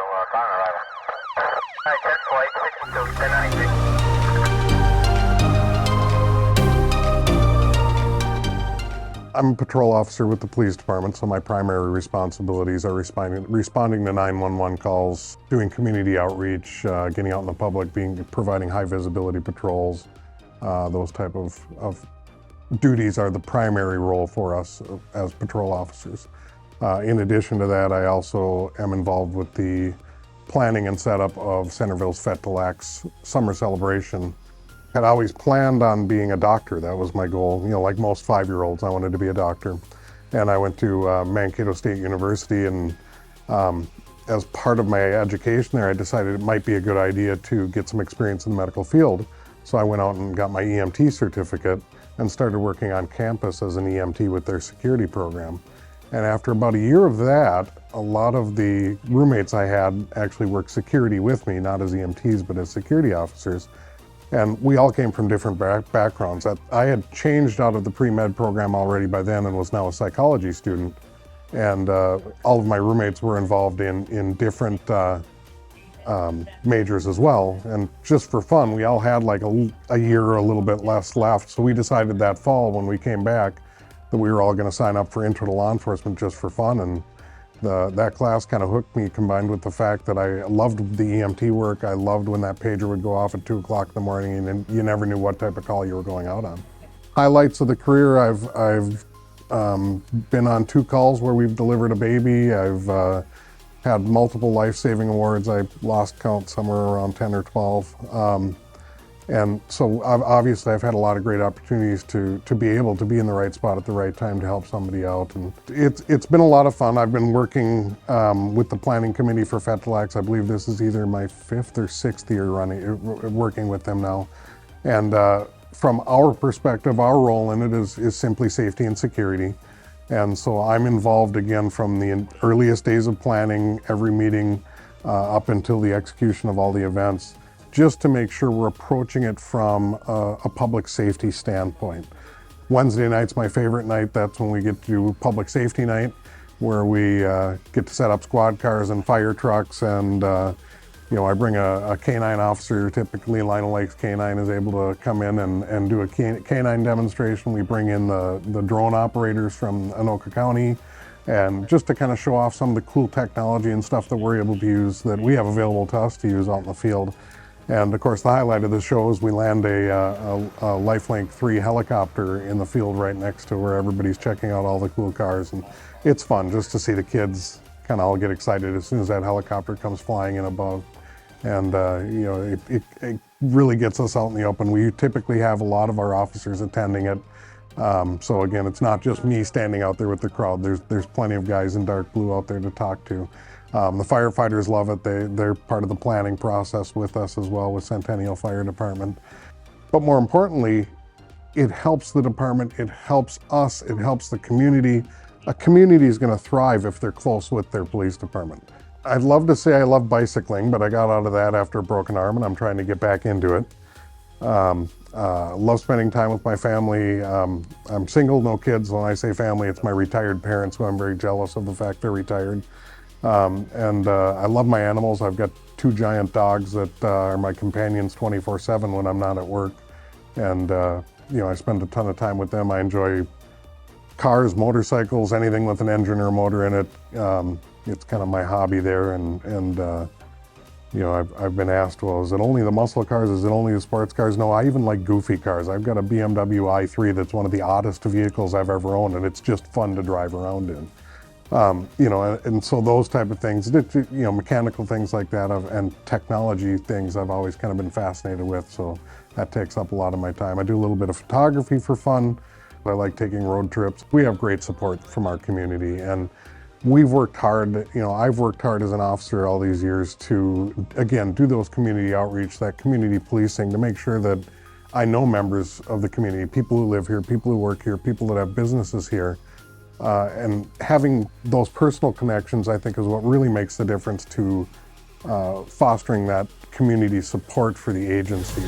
on arrival. Alright, 10 flight, 62, 1093. I'm a patrol officer with the police department, so my primary responsibilities are responding to 911 calls, doing community outreach, getting out in the public, providing high visibility patrols. Those type of duties are the primary role for us as patrol officers. In addition to that, I also am involved with the planning and setup of Centerville's Fete Des Lacs summer celebration. I'd always planned on being a doctor. That was my goal. You know, like most 5-year-olds, I wanted to be a doctor. And I went to Mankato State University, and as part of my education there, I decided it might be a good idea to get some experience in the medical field. So I went out and got my EMT certificate and started working on campus as an EMT with their security program. And after about a year of that, a lot of the roommates I had actually worked security with me, not as EMTs, but as security officers. And we all came from different backgrounds. I had changed out of the pre-med program already by then and was now a psychology student. And all of my roommates were involved in different majors as well. And just for fun, we all had like a year or a little bit less left. So we decided that fall when we came back that we were all going to sign up for Intro to Law Enforcement just for fun. And that class kind of hooked me, combined with the fact that I loved the EMT work. I loved when that pager would go off at 2 o'clock in the morning and you never knew what type of call you were going out on. Highlights of the career, I've been on 2 calls where we've delivered a baby. I've had multiple life-saving awards. I lost count, somewhere around 10 or 12. And so obviously I've had a lot of great opportunities to be able to be in the right spot at the right time to help somebody out. And it's been a lot of fun. I've been working with the planning committee for Fete Des Lacs. I believe this is either my 5th or 6th year working with them now. And from our perspective, our role in it is simply safety and security. And so I'm involved again from the earliest days of planning, every meeting up until the execution of all the events, just to make sure we're approaching it from a public safety standpoint. Wednesday night's my favorite night. That's when we get to do public safety night, where we get to set up squad cars and fire trucks. And you know, I bring a K-9 officer. Typically Lionel Lakes K-9 is able to come in and do a K-9 demonstration. We bring in the drone operators from Anoka County, and just to kind of show off some of the cool technology and stuff that we're able to use, that we have available to us to use out in the field. And of course, the highlight of the show is we land a Lifelink 3 helicopter in the field right next to where everybody's checking out all the cool cars. And it's fun just to see the kids kind of all get excited as soon as that helicopter comes flying in above. And you know, it really gets us out in the open. We typically have a lot of our officers attending it. So again, it's not just me standing out there with the crowd. There's plenty of guys in dark blue out there to talk to. The firefighters love it. They're part of the planning process with us as well with Centennial Fire Department. But more importantly, it helps the department, it helps us, it helps the community. A community is going to thrive if they're close with their police department. I'd love to say I love bicycling, but I got out of that after a broken arm and I'm trying to get back into it. Love spending time with my family. I'm single, no kids. When I say family, it's my retired parents, who I'm very jealous of the fact they're retired. I love my animals. I've got 2 giant dogs that are my companions 24/7 when I'm not at work. And you know, I spend a ton of time with them. I enjoy cars, motorcycles, anything with an engine or a motor in it. It's kind of my hobby there. And you know, I've been asked, well, is it only the muscle cars? Is it only the sports cars? No, I even like goofy cars. I've got a BMW i3 that's one of the oddest vehicles I've ever owned, and it's just fun to drive around in. You know, and so those type of things, you know, mechanical things like that, and technology things I've always kind of been fascinated with, so that takes up a lot of my time. I do a little bit of photography for fun. I like taking road trips. We have great support from our community, and we've worked hard. You know, I've worked hard as an officer all these years to, again, do those community outreach, that community policing, to make sure that I know members of the community, people who live here, people who work here, people that have businesses here. And having those personal connections, I think, is what really makes the difference to fostering that community support for the agency.